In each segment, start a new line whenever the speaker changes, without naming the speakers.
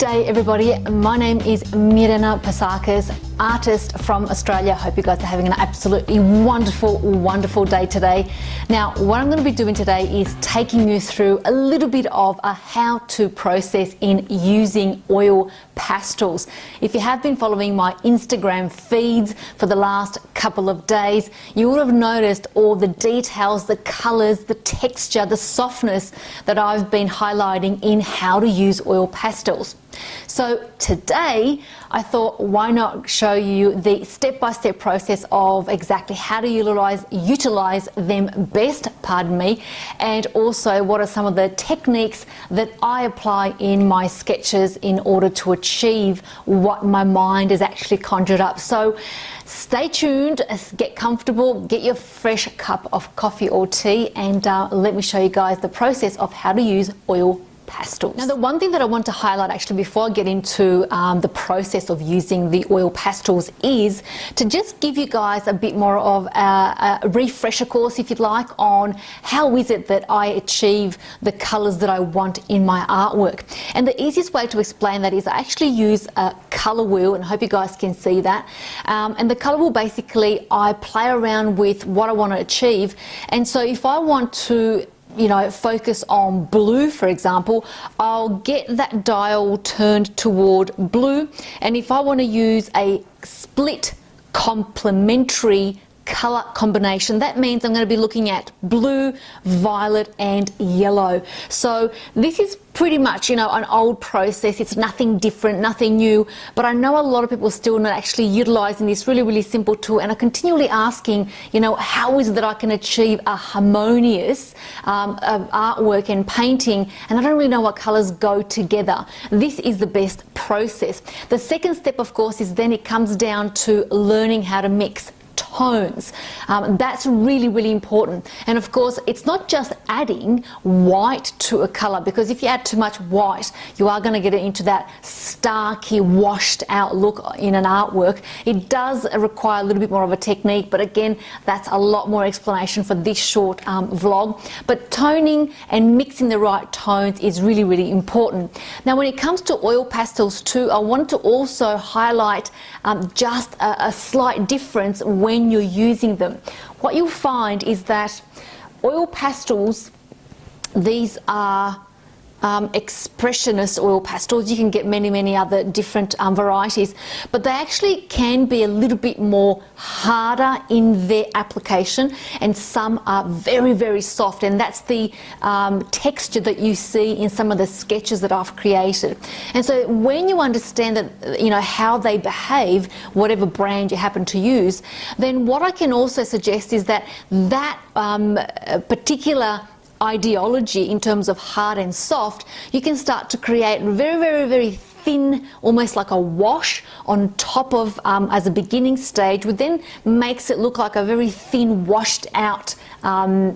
day everybody, my name is Mirena Pasakis, artist from Australia. Hope you guys are having an absolutely wonderful day today. Now what I'm going to be doing today is taking you through a little bit of a how-to process in using oil pastels. If you have been following my Instagram feeds for the last couple of days, you would have noticed all the details, the colors, the texture, the softness that I've been highlighting in how to use oil pastels. So today I thought, why not show you the step-by-step process of exactly how to utilize them best, pardon me, and also what are some of the techniques that I apply in my sketches in order to achieve what my mind has actually conjured up. So stay tuned, get comfortable, get your fresh cup of coffee or tea, and let me show you guys the process of how to use oil pastels. Now the one thing that I want to highlight actually before I get into the process of using the oil pastels is to just give you guys a bit more of a refresher course, if you'd like, on how is it that I achieve the colors that I want in my artwork. And the easiest way to explain that is I actually use a color wheel, and I hope you guys can see that. And the color wheel, basically I play around with what I want to achieve. And so if I want to focus on blue, for example, I'll get that dial turned toward blue. And if I want to use a split complementary color combination, that means I'm going to be looking at blue, violet and yellow. So this is pretty much an old process. It's nothing different, nothing new, but I know a lot of people are still not actually utilizing this really simple tool, and are continually asking, how is it that I can achieve a harmonious artwork and painting, and I don't really know what colors go together. This is the best process. The second step, of course, is then it comes down to learning how to mix tones. That's really important. And of course, it's not just adding white to a color, because if you add too much white, you are going to get it into that starky, washed out look in an artwork. It does require a little bit more of a technique, but again, that's a lot more explanation for this short vlog. But toning and mixing the right tones is really important. Now when it comes to oil pastels too, I want to also highlight just a slight difference when you're using them. What you'll find is that oil pastels, these are expressionist oil pastels. You can get many other different varieties, but they actually can be a little bit more harder in their application, and some are very soft, and that's the texture that you see in some of the sketches that I've created. And so when you understand that, how they behave, whatever brand you happen to use, then what I can also suggest is that particular ideology in terms of hard and soft, you can start to create very thin, almost like a wash on top of as a beginning stage, which then makes it look like a very thin, washed out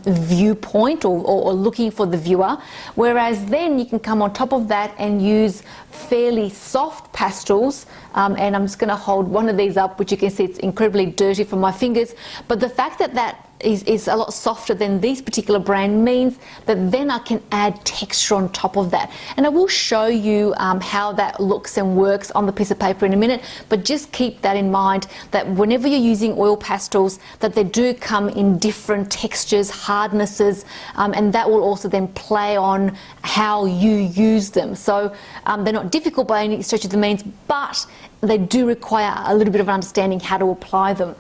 viewpoint or looking for the viewer. Whereas then you can come on top of that and use fairly soft pastels, and I'm just going to hold one of these up, which you can see it's incredibly dirty from my fingers, but the fact that is a lot softer than this particular brand means that then I can add texture on top of that. And I will show you how that looks and works on the piece of paper in a minute, but just keep that in mind, that whenever you're using oil pastels, that they do come in different textures, hardnesses, and that will also then play on how you use them. So they're not difficult by any stretch of the means, but they do require a little bit of understanding how to apply them.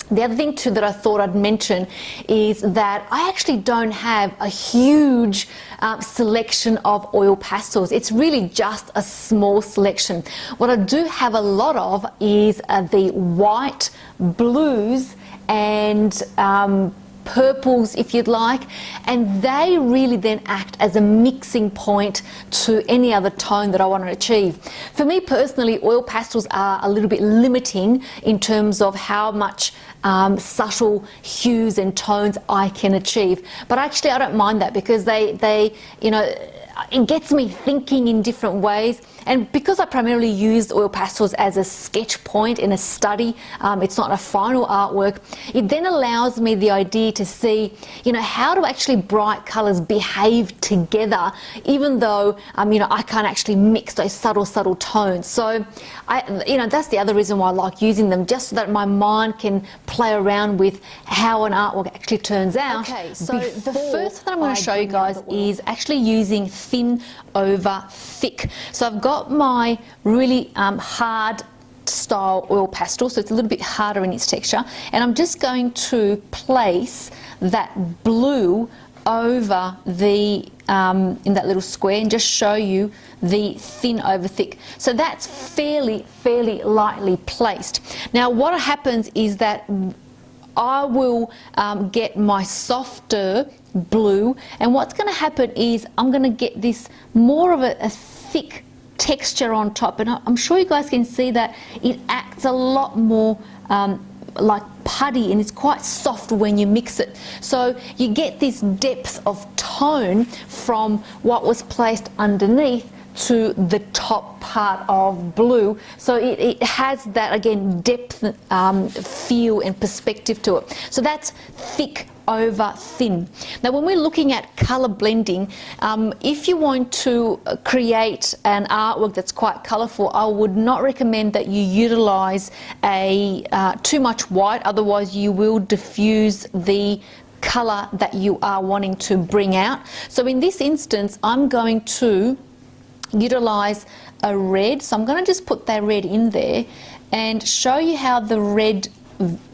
The other thing too that I thought I'd mention is that I actually don't have a huge selection of oil pastels. It's really just a small selection. What I do have a lot of is the white, blues and purples, if you'd like, and they really then act as a mixing point to any other tone that I want to achieve. For me personally, oil pastels are a little bit limiting in terms of how much subtle hues and tones I can achieve, but actually I don't mind that, because they it gets me thinking in different ways. And because I primarily used oil pastels as a sketch point in a study, it's not a final artwork, it then allows me the idea to see, you know, how do actually bright colors behave together, even though, you know, I can't actually mix those subtle tones. So, you know, that's the other reason why I like using them, just so that my mind can play around with how an artwork actually turns out. Okay, so the first thing I'm going to show you guys is actually using thin over thick. So I've got my really hard style oil pastel, so it's a little bit harder in its texture, and I'm just going to place that blue over the in that little square and just show you the thin over thick. So that's fairly lightly placed. Now what happens is that I will get my softer blue, and what's going to happen is I'm going to get this more of a thick texture on top, and I'm sure you guys can see that it acts a lot more like putty, and it's quite soft when you mix it. So you get this depth of tone from what was placed underneath to the top part of blue. So it has that, again, depth, feel and perspective to it. So that's thick over thin. Now when we're looking at color blending, if you want to create an artwork that's quite colorful, I would not recommend that you utilize too much white, otherwise you will diffuse the color that you are wanting to bring out. So in this instance, I'm going to utilize a red, so I'm going to just put that red in there and show you how the red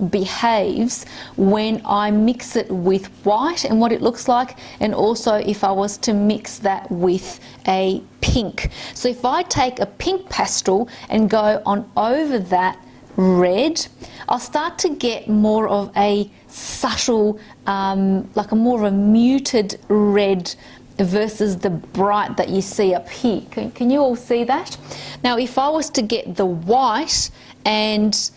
behaves when I mix it with white and what it looks like, and also if I was to mix that with a pink. So if I take a pink pastel and go on over that red, I'll start to get more of a subtle, like a more of a muted red versus the bright that you see up here. Can you all see that? Now if I was to get the white and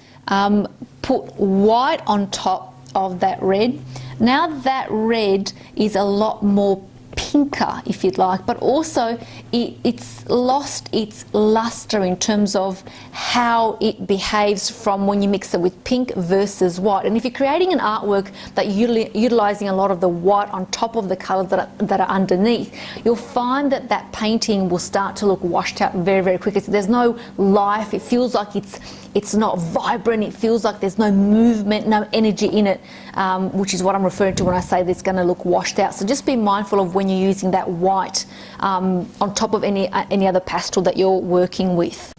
put white on top of that red, now that red is a lot more pinker, if you'd like, but also it's lost its luster in terms of how it behaves from when you mix it with pink versus white. And if you're creating an artwork that you're utilizing a lot of the white on top of the colors that are underneath, you'll find that that painting will start to look washed out very quickly. So there's no life, it feels like it's not vibrant, it feels like there's no movement, no energy in it, which is what I'm referring to when I say that it's going to look washed out. So just be mindful of when you're using that white on top of any other pastel that you're working with.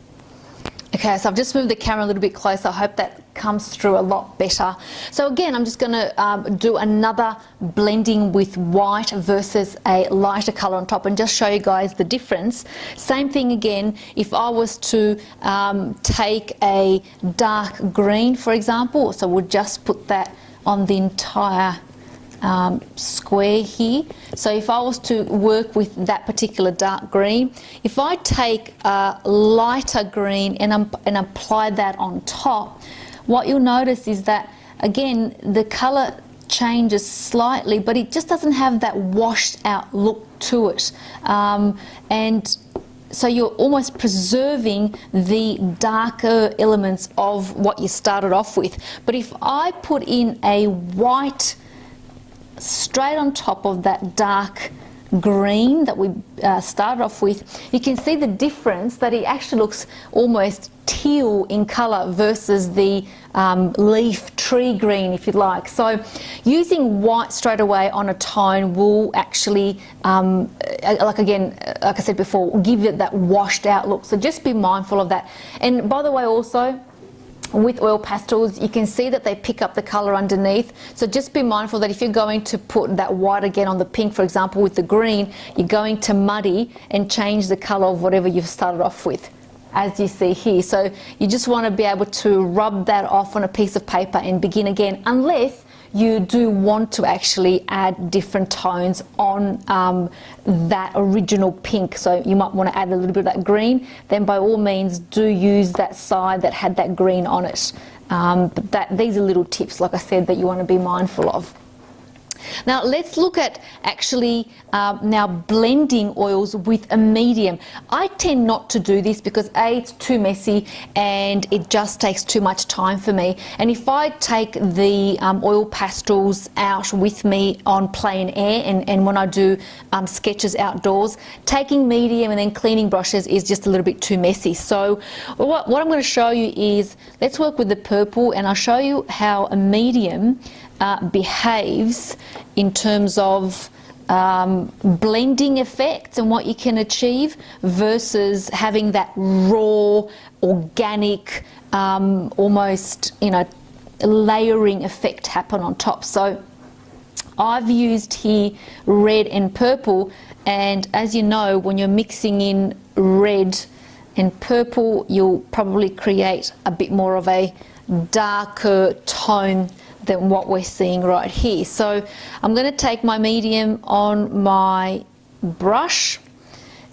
Okay, so I've just moved the camera a little bit closer. I hope that comes through a lot better. So again, I'm just going to do another blending with white versus a lighter color on top and just show you guys the difference. Same thing again, if I was to take a dark green, for example, so we'll just put that on the entire square here. So if I was to work with that particular dark green, if I take a lighter green and apply that on top, what you'll notice is that again the color changes slightly, but it just doesn't have that washed out look to it, and so you're almost preserving the darker elements of what you started off with. But if I put in a white straight on top of that dark green that we started off with, you can see the difference, that it actually looks almost teal in color versus the leaf tree green, if you'd like. So using white straight away on a tone will actually, like I said before, give it that washed out look. So just be mindful of that. And by the way, also with oil pastels, you can see that they pick up the color underneath. So just be mindful that if you're going to put that white again on the pink, for example, with the green, you're going to muddy and change the color of whatever you've started off with, as you see here. So you just want to be able to rub that off on a piece of paper and begin again, unless you do want to actually add different tones on that original pink. So you might want to add a little bit of that green, then by all means do use that side that had that green on it. But these are little tips, like I said, that you want to be mindful of. Now let's look at actually now blending oils with a medium. I tend not to do this because A, it's too messy and it just takes too much time for me. And if I take the oil pastels out with me on plein air and when I do sketches outdoors, taking medium and then cleaning brushes is just a little bit too messy. So what I'm going to show you is, let's work with the purple, and I'll show you how a medium behaves in terms of blending effects and what you can achieve versus having that raw, organic, almost, you know, layering effect happen on top. So I've used here red and purple, and as you know, when you're mixing in red and purple, you'll probably create a bit more of a darker tone than what we're seeing right here. So I'm going to take my medium on my brush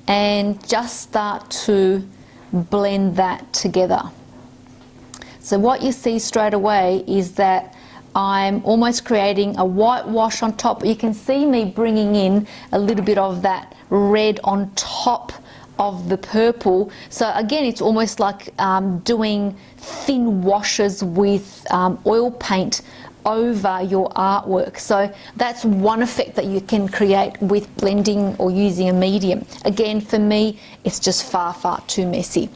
and just start to blend that together. So what you see straight away is that I'm almost creating a whitewash on top. You can see me bringing in a little bit of that red on top of the purple. So again, it's almost like doing thin washes with oil paint over your artwork. So that's one effect that you can create with blending or using a medium. Again, for me, it's just far too messy.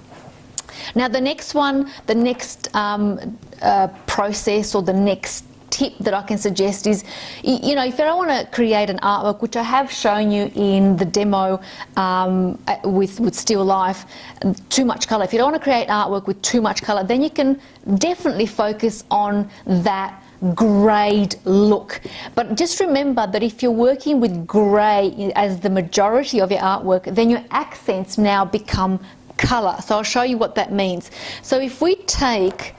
Now the next one, the next process or the next tip that I can suggest is, you know, if I want to create an artwork, which I have shown you in the demo with Still Life, too much color. If you don't want to create artwork with too much color, then you can definitely focus on that greyed look. But just remember that if you're working with grey as the majority of your artwork, then your accents now become color. So I'll show you what that means. So if we take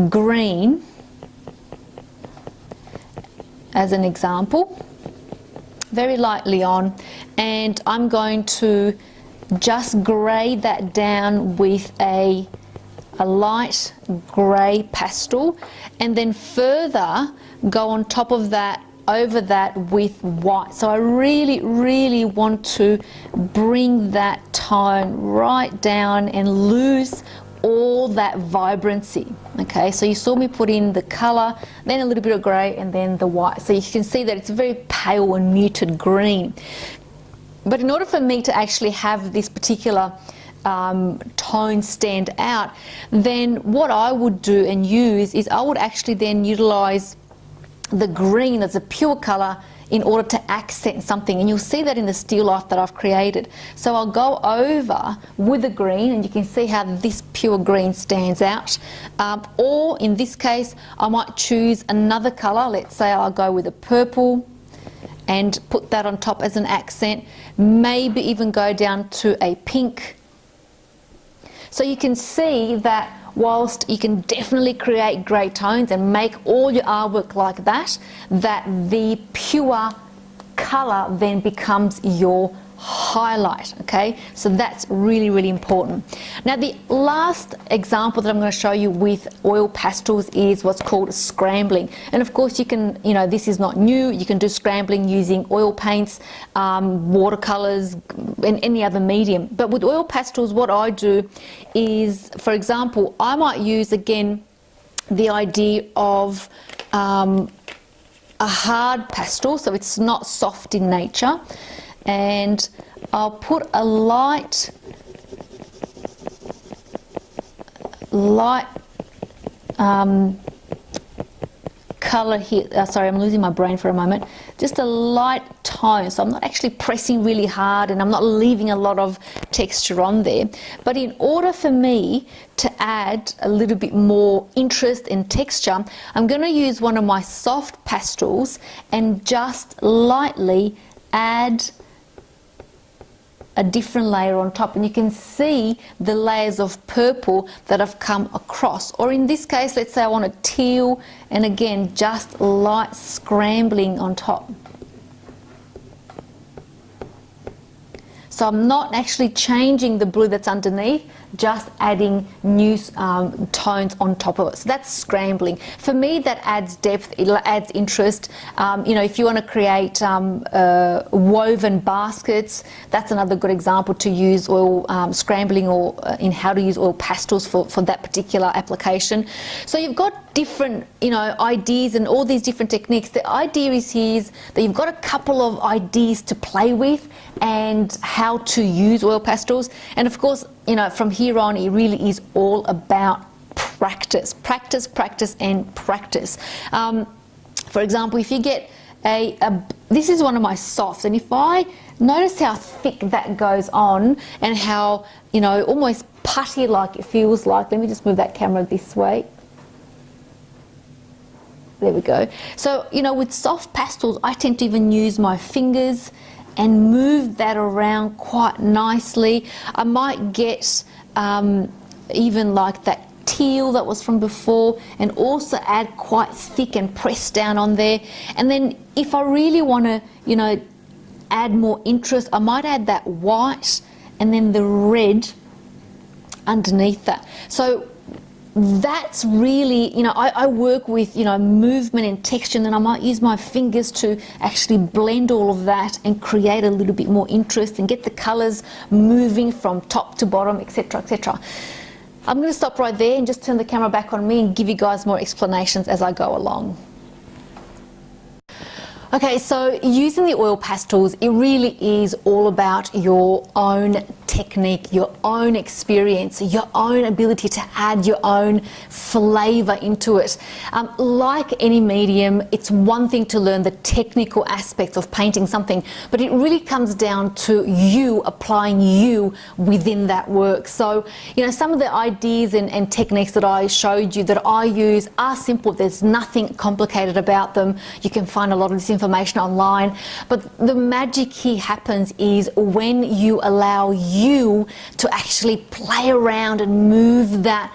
green as an example, very lightly on, and I'm going to just grey that down with a light grey pastel, and then further go on top of that, over that with white. So I really want to bring that tone right down and lose all that vibrancy. Okay, so you saw me put in the color, then a little bit of grey, and then the white. So you can see that it's a very pale and muted green. But in order for me to actually have this particular tone stand out, then what I would do and use is I would actually then utilize the green as a pure color in order to accent something, and you'll see that in the still life that I've created. So I'll go over with the green, and you can see how this pure green stands out. Or in this case, I might choose another color. Let's say I'll go with a purple and put that on top as an accent, maybe even go down to a pink. So you can see that whilst you can definitely create great tones and make all your artwork like that, that the pure color then becomes your highlight. Okay, so that's really important. Now the last example that I'm going to show you with oil pastels is what's called scrambling, and of course you can, you know, this is not new, you can do scrambling using oil paints, watercolors, and any other medium. But with oil pastels, what I do is, for example, I might use again the idea of a hard pastel, so it's not soft in nature, and I'll put a light color here. Sorry, I'm losing my brain for a moment. Just a light tone, so I'm not actually pressing really hard and I'm not leaving a lot of texture on there. But in order for me to add a little bit more interest and texture, I'm going to use one of my soft pastels and just lightly add a different layer on top, and you can see the layers of purple that have come across. Or in this case, let's say I want a teal, and again just light scrambling on top. So I'm not actually changing the blue that's underneath, just adding new tones on top of it. So that's scrambling. For me, that adds depth, it adds interest. You know, if you want to create woven baskets, that's another good example to use oil scrambling, or in how to use oil pastels for that particular application. So you've got different, you know, ideas and all these different techniques. The idea is here that you've got a couple of ideas to play with and how to use oil pastels. And of course, you know, from here on, it really is all about practice, practice, practice, and practice. For example, if you get this is one of my softs, and if I notice how thick that goes on and how, you know, almost putty like it feels like. Let me just move that camera this way. There we go. So, you know, with soft pastels, I tend to even use my fingers and move that around quite nicely. I might get even like that teal that was from before, and also add quite thick and press down on there. And then if I really want to, you know, add more interest, I might add that white and then the red underneath that. So that's really, you know, I work with, you know, movement and texture, and then I might use my fingers to actually blend all of that and create a little bit more interest and get the colors moving from top to bottom, etc., etc. I'm going to stop right there and just turn the camera back on me and give you guys more explanations as I go along. Okay, so using the oil pastels, it really is all about your own technique, your own experience, your own ability to add your own flavor into it. Like any medium, it's one thing to learn the technical aspects of painting something, but it really comes down to you applying you within that work. So, you know, some of the ideas and techniques that I showed you that I use are simple. There's nothing complicated about them. You can find a lot of this information online, but the magic here happens is when you allow you to actually play around and move that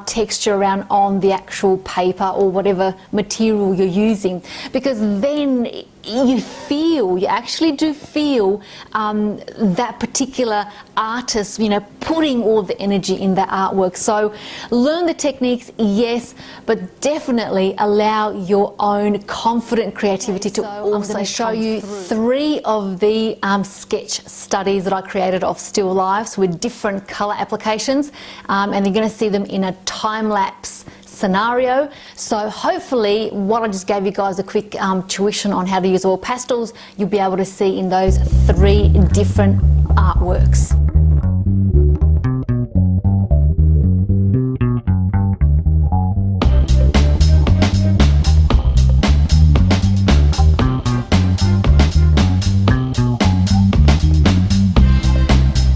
texture around on the actual paper or whatever material you're using, because then you actually do feel that particular artist, you know, putting all the energy in the artwork. So learn the techniques, yes, but definitely allow your own confident creativity to also show you 3 of the sketch studies that I created of still lifes with different color applications, and you're going to see them in a time-lapse scenario. So hopefully what I just gave you guys a quick tuition on how to use oil pastels, you'll be able to see in those 3 different artworks.